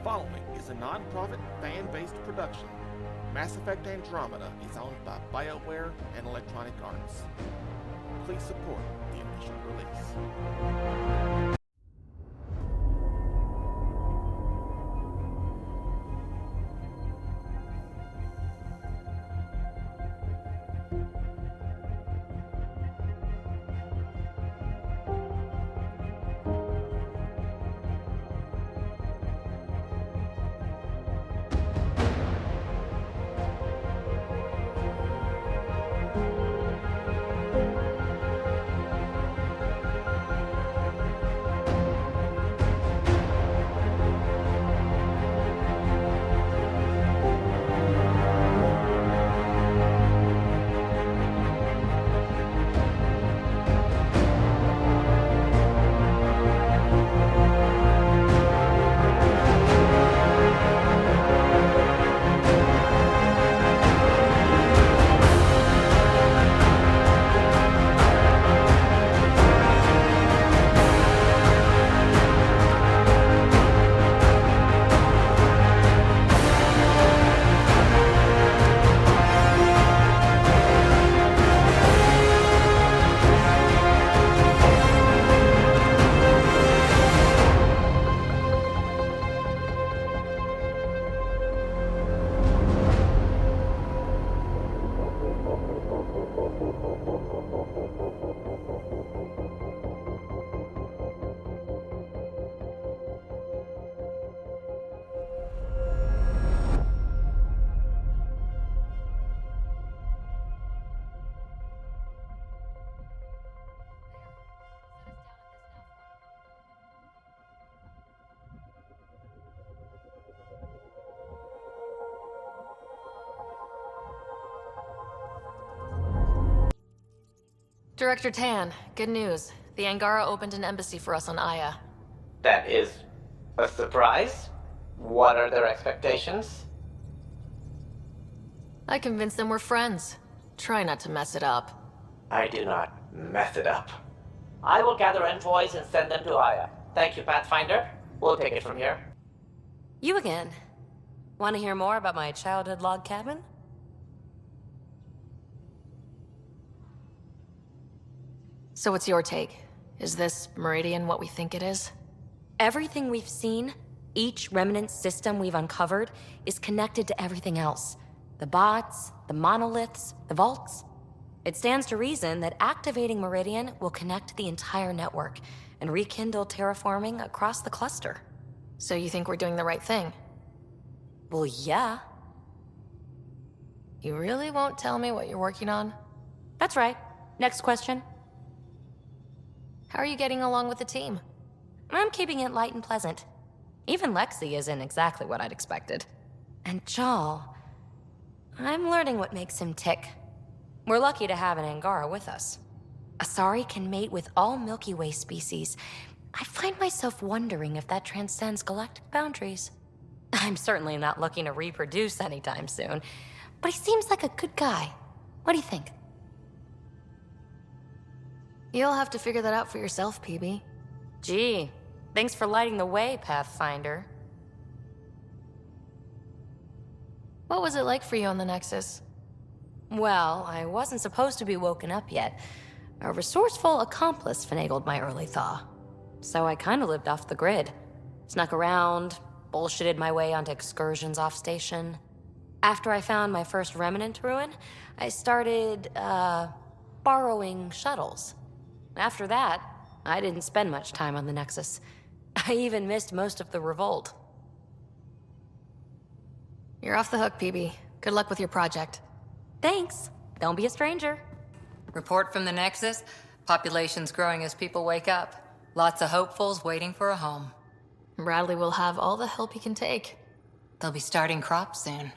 following is a non-profit, fan-based production. Mass Effect Andromeda is owned by BioWare and Electronic Arts. Please support the official release. Director Tan, good news. The Angara opened an embassy for us on Aya. That is a surprise? What are their expectations? I convinced them we're friends. Try not to mess it up. I do not mess it up. I will gather envoys and send them to Aya. Thank you, Pathfinder. We'll take it from here. You again. Want to hear more about my childhood log cabin? So what's your take? Is this Meridian what we think it is? Everything we've seen, each remnant system we've uncovered, is connected to everything else. The bots, the monoliths, the vaults. It stands to reason that activating Meridian will connect the entire network and rekindle terraforming across the cluster. So you think we're doing the right thing? Well, yeah. You really won't tell me what you're working on? That's right. Next question. How are you getting along with the team? I'm keeping it light and pleasant. Even Lexi isn't exactly what I'd expected. And Jal, I'm learning what makes him tick. We're lucky to have an Angara with us. Asari can mate with all Milky Way species. I find myself wondering if that transcends galactic boundaries. I'm certainly not looking to reproduce anytime soon, but he seems like a good guy. What do you think? You'll have to figure that out for yourself, PB. Gee, thanks for lighting the way, Pathfinder. What was it like for you on the Nexus? Well, I wasn't supposed to be woken up yet. A resourceful accomplice finagled my early thaw. So I kinda lived off the grid. Snuck around, bullshitted my way onto excursions off station. After I found my first remnant ruin, I started, borrowing shuttles. After that, I didn't spend much time on the Nexus. I even missed most of the revolt. You're off the hook, PB. Good luck with your project. Thanks. Don't be a stranger. Report from the Nexus. Population's growing as people wake up. Lots of hopefuls waiting for a home. Bradley will have all the help he can take. They'll be starting crops soon.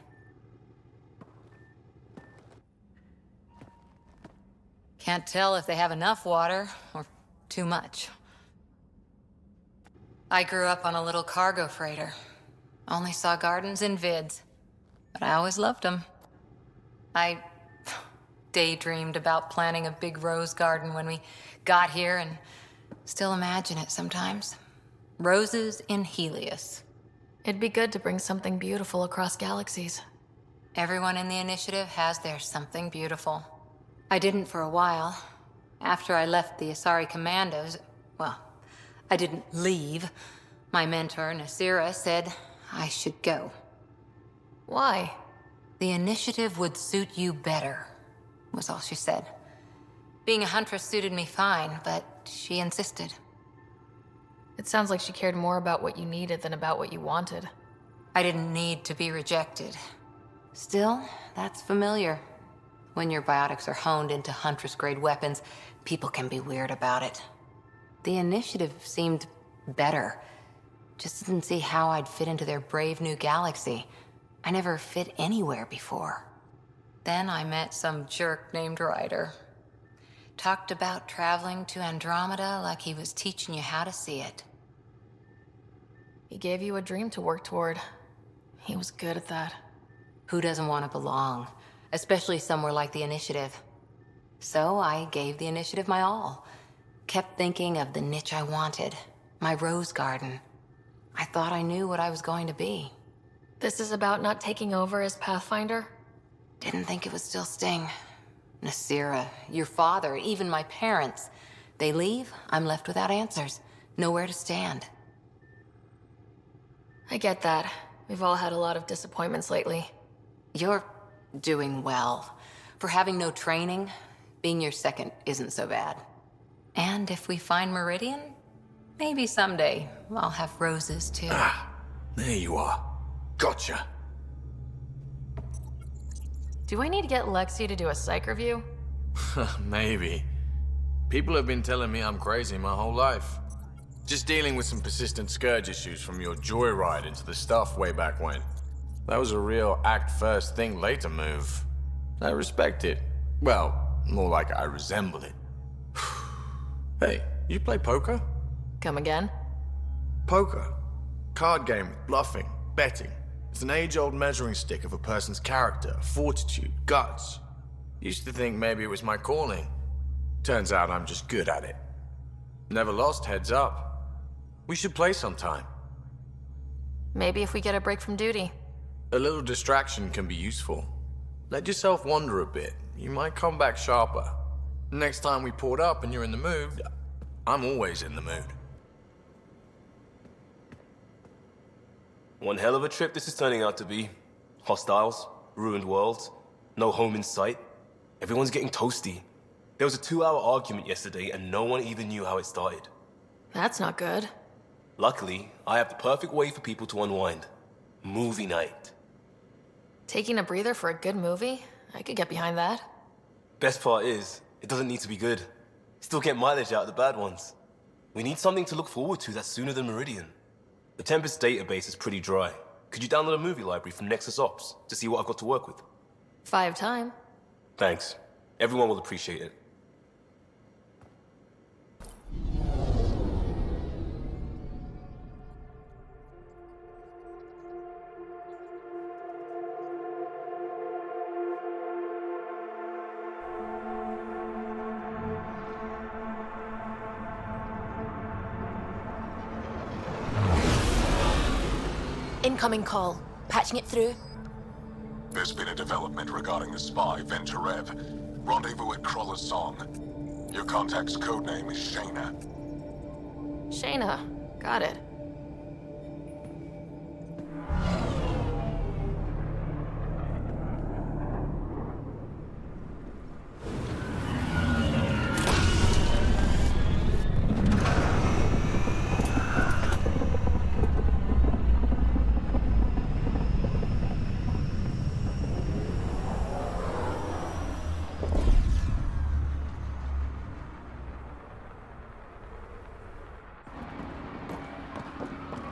Can't tell if they have enough water or too much. I grew up on a little cargo freighter. Only saw gardens in vids, but I always loved them. I daydreamed about planting a big rose garden when we got here and still imagine it sometimes. Roses in Helios. It'd be good to bring something beautiful across galaxies. Everyone in the initiative has their something beautiful. I didn't for a while. After I left the Asari Commandos, well, I didn't leave. My mentor, Nasira, said I should go. Why? The initiative would suit you better, was all she said. Being a huntress suited me fine, but she insisted. It sounds like she cared more about what you needed than about what you wanted. I didn't need to be rejected. Still, that's familiar. When your biotics are honed into Huntress-grade weapons, people can be weird about it. The initiative seemed better. Just didn't see how I'd fit into their brave new galaxy. I never fit anywhere before. Then I met some jerk named Ryder. Talked about traveling to Andromeda like he was teaching you how to see it. He gave you a dream to work toward. He was good at that. Who doesn't want to belong? Especially somewhere like the Initiative. So I gave the Initiative my all. Kept thinking of the niche I wanted. My rose garden. I thought I knew what I was going to be. This is about not taking over as Pathfinder? Didn't think it would still sting. Nasira, your father, even my parents. They leave, I'm left without answers. Nowhere to stand. I get that. We've all had a lot of disappointments lately. You're doing well. For having no training, being your second isn't so bad. And if we find Meridian, maybe someday I'll have roses too. There you are. Gotcha. Do I need to get Lexi to do a psych review? Maybe. People have been telling me I'm crazy my whole life. Just dealing with some persistent scourge issues from your joyride into the stuff way back when. That was a real act first, think later move. I respect it. Well, more like I resemble it. Hey, you play poker? Come again? Poker. Card game with bluffing, betting. It's an age-old measuring stick of a person's character, fortitude, guts. Used to think maybe it was my calling. Turns out I'm just good at it. Never lost, heads up. We should play sometime. Maybe if we get a break from duty. A little distraction can be useful. Let yourself wander a bit. You might come back sharper. Next time we port up and you're in the mood, I'm always in the mood. One hell of a trip this is turning out to be. Hostiles, ruined worlds, no home in sight. Everyone's getting toasty. There was a 2-hour argument yesterday and no one even knew how it started. That's not good. Luckily, I have the perfect way for people to unwind. Movie night. Taking a breather for a good movie? I could get behind that. Best part is, it doesn't need to be good. Still get mileage out of the bad ones. We need something to look forward to that's sooner than Meridian. The Tempest database is pretty dry. Could you download a movie library from Nexus Ops to see what I've got to work with? 5 time. Thanks. Everyone will appreciate it. Incoming call. Patching it through. There's been a development regarding the spy, Venturev. Rendezvous at Kruller's Song. Your contact's codename is Shayna. Shayna. Got it.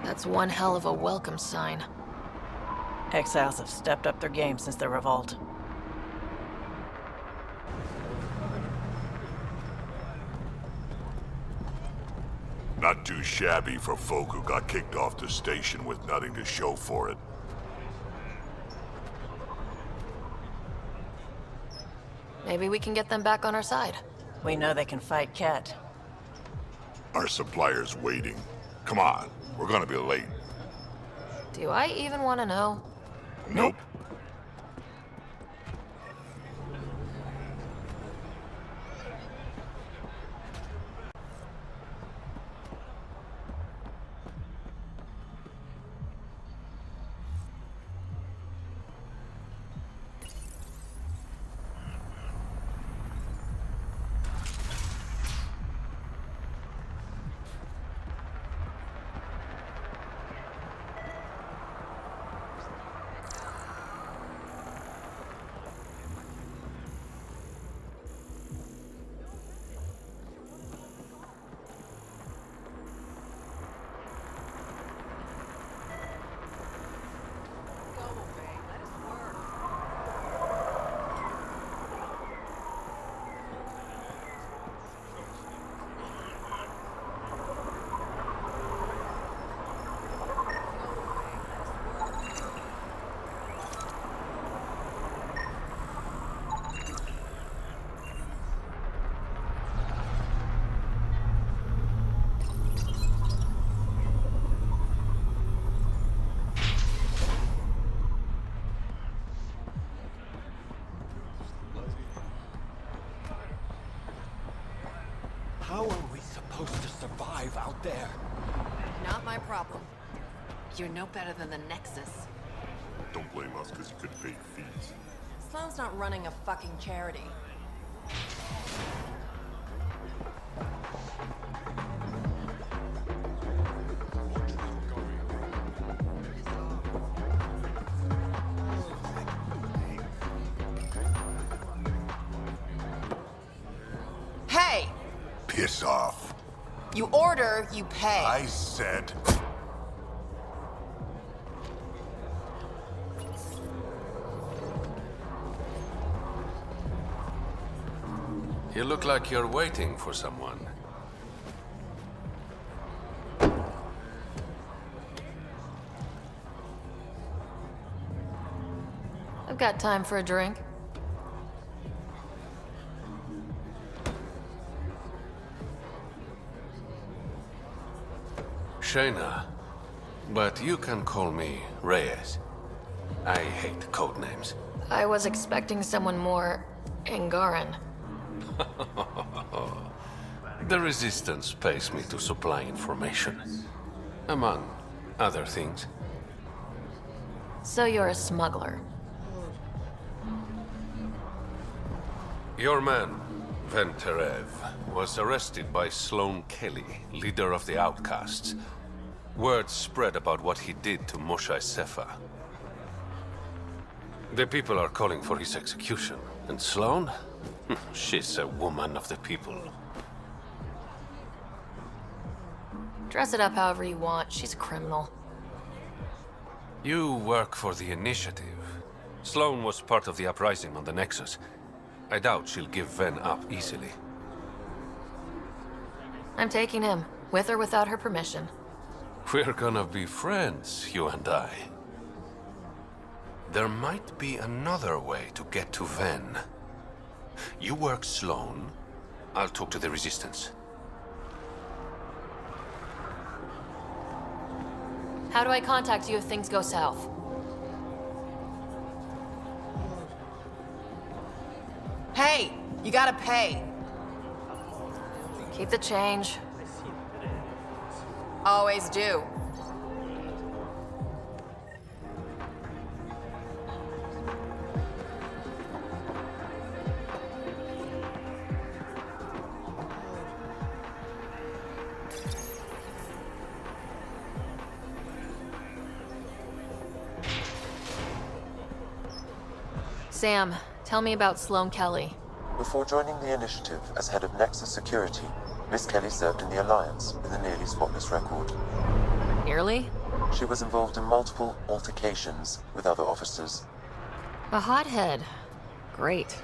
That's one hell of a welcome sign. Exiles have stepped up their game since the revolt. Not too shabby for folk who got kicked off the station with nothing to show for it. Maybe we can get them back on our side. We know they can fight Ket. Our supplier's waiting. Come on, we're gonna be late. Do I even want to know? Nope. How are we supposed to survive out there? Not my problem. You're no better than the Nexus. Don't blame us because you couldn't pay your fees. Sloan's not running a fucking charity. Hey! Piss off. You order, you pay. I said... You look like you're waiting for someone. I've got time for a drink. Shayna, but you can call me Reyes. I hate code names. I was expecting someone more Angaran. The Resistance pays me to supply information, among other things. So you're a smuggler. Your man, Venterev, was arrested by Sloan Kelly, leader of the Outcasts. Word spread about what he did to Moshae Sefa. The people are calling for his execution. And Sloan? She's a woman of the people. Dress it up however you want. She's a criminal. You work for the Initiative. Sloan was part of the uprising on the Nexus. I doubt she'll give Ven up easily. I'm taking him, with or without her permission. We're gonna be friends, you and I. There might be another way to get to Ven. You work Sloan, I'll talk to the Resistance. How do I contact you if things go south? Hey! You gotta pay. Keep the change. Always do. Sam, tell me about Sloan Kelly. Before joining the Initiative as head of Nexus Security, Miss Kelly served in the Alliance with a nearly spotless record. Nearly? She was involved in multiple altercations with other officers. A hothead. Great.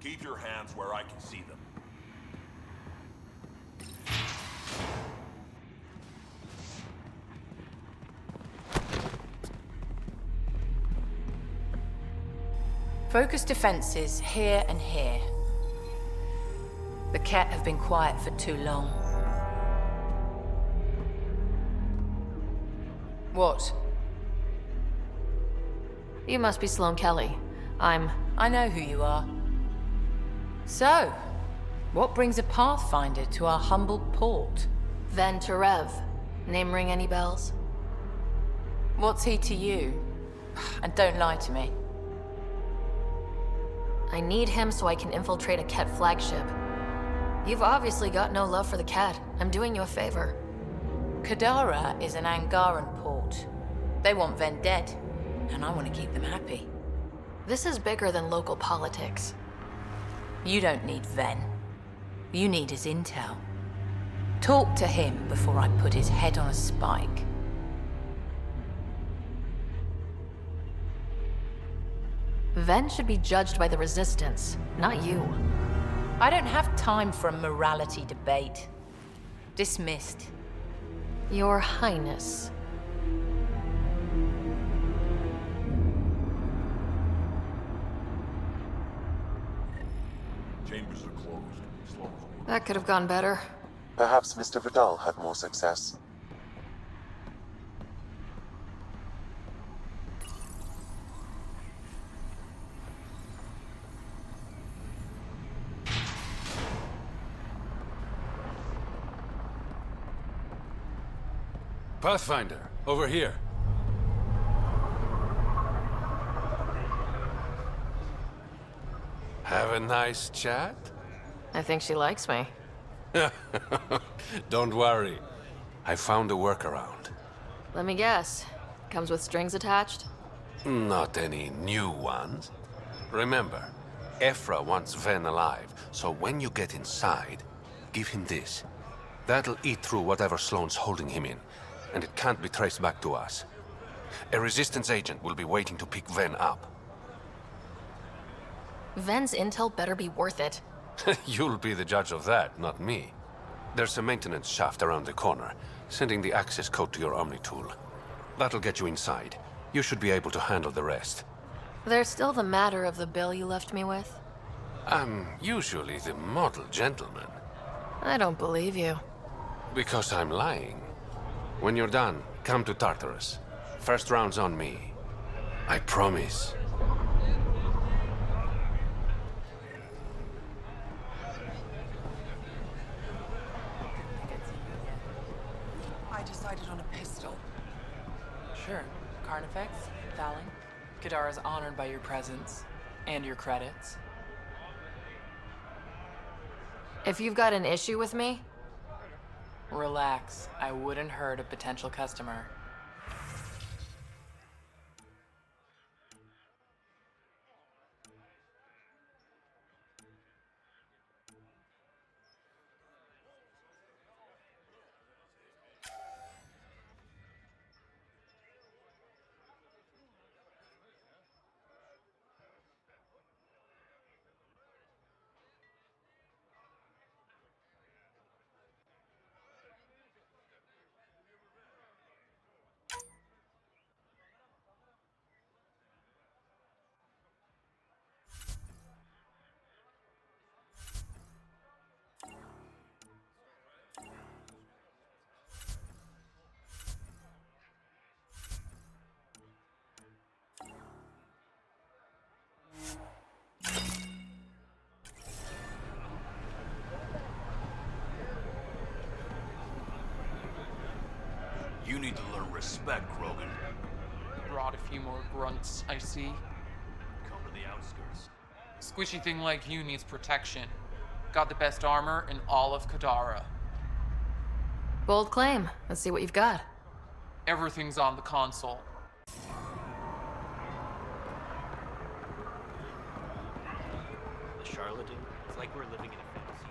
Keep your hands where I can see them. Focus defenses here and here. The Ket have been quiet for too long. What? You must be Sloane Kelly. I know who you are. So, what brings a Pathfinder to our humble port? Ven Terev. Name ring any bells? What's he to you? And don't lie to me. I need him so I can infiltrate a Ket flagship. You've obviously got no love for the Ket. I'm doing you a favor. Kadara is an Angaran port. They want Ven dead, and I want to keep them happy. This is bigger than local politics. You don't need Ven. You need his intel. Talk to him before I put his head on a spike. Ven should be judged by the Resistance, not you. I don't have time for a morality debate. Dismissed. Your Highness. Chambers are closed. Slow. That could have gone better. Perhaps Mr. Vidal had more success. Pathfinder, over here. Have a nice chat? I think she likes me. Don't worry. I found a workaround. Let me guess. Comes with strings attached? Not any new ones. Remember, Ephra wants Ven alive, so when you get inside, give him this. That'll eat through whatever Sloane's holding him in, and it can't be traced back to us. A Resistance agent will be waiting to pick Ven up. Ven's intel better be worth it. You'll be the judge of that, not me. There's a maintenance shaft around the corner, sending the access code to your Omni tool. That'll get you inside. You should be able to handle the rest. There's still the matter of the bill you left me with. I'm usually the model gentleman. I don't believe you. Because I'm lying. When you're done, come to Tartarus. First round's on me. I promise. I decided on a pistol. Sure. Carnifex, Thalling. Kadara's honored by your presence. And your credits. If you've got an issue with me... Relax. I wouldn't hurt a potential customer. You need to learn respect, Krogan. Brought a few more grunts, I see. Come to the outskirts. Squishy thing like you needs protection. Got the best armor in all of Kadara. Bold claim. Let's see what you've got. Everything's on the console. The charlatan? It's like we're living in a fantasy.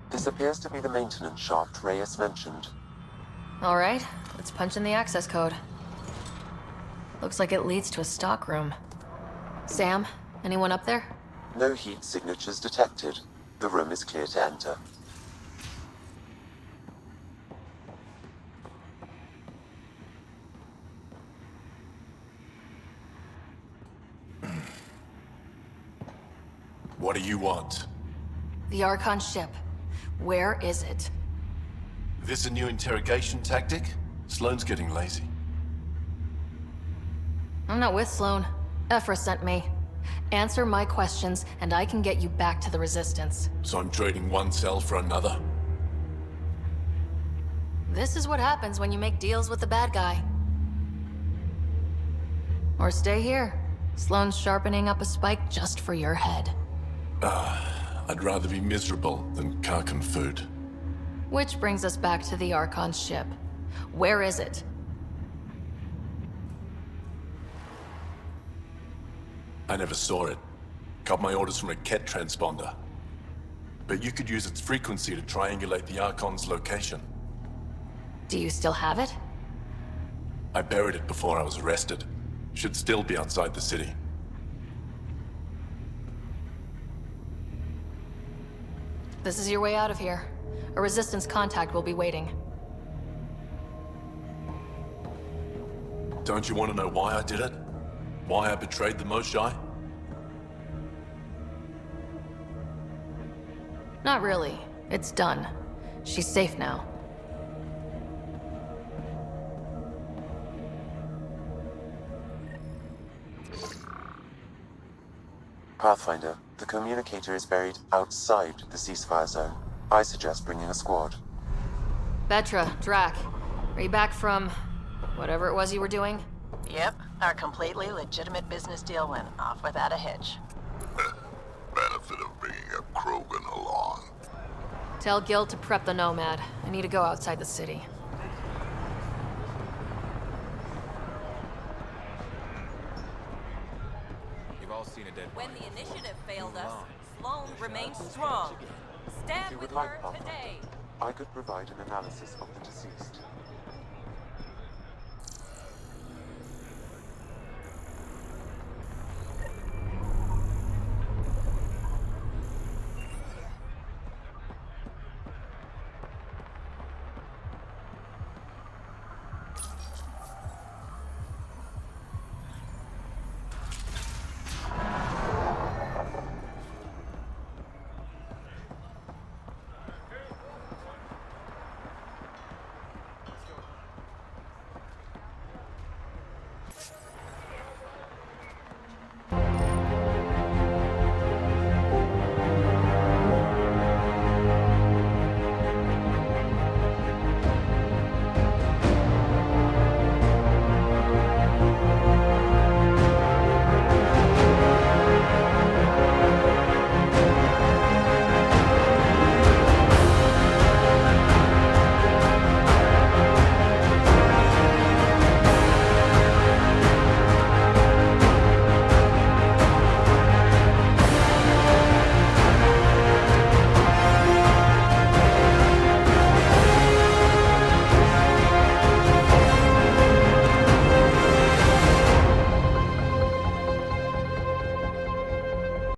This appears to be the maintenance shaft Reyes mentioned. All right, let's punch in the access code. Looks like it leads to a stockroom. Sam, anyone up there? No heat signatures detected. The room is clear to enter. What do you want? The Archon ship. Where is it? This a new interrogation tactic? Sloane's getting lazy. I'm not with Sloane. Ephra sent me. Answer my questions, and I can get you back to the Resistance. So I'm trading one cell for another? This is what happens when you make deals with the bad guy. Or stay here. Sloane's sharpening up a spike just for your head. I'd rather be miserable than Karkan food. Which brings us back to the Archon's ship. Where is it? I never saw it. Got my orders from a Ket transponder. But you could use its frequency to triangulate the Archon's location. Do you still have it? I buried it before I was arrested. Should still be outside the city. This is your way out of here. A Resistance contact will be waiting. Don't you want to know why I did it? Why I betrayed the Moshae? Not really. It's done. She's safe now. Pathfinder, the communicator is buried outside the ceasefire zone. I suggest bringing a squad. Vetra, Drac, are you back from whatever it was you were doing? Yep, our completely legitimate business deal went off without a hitch. Benefit of bringing a Krogan along. Tell Gil to prep the Nomad. I need to go outside the city. You've all seen a dead When the initiative failed us, Sloane remained strong. Stand with her today. I could provide an analysis of the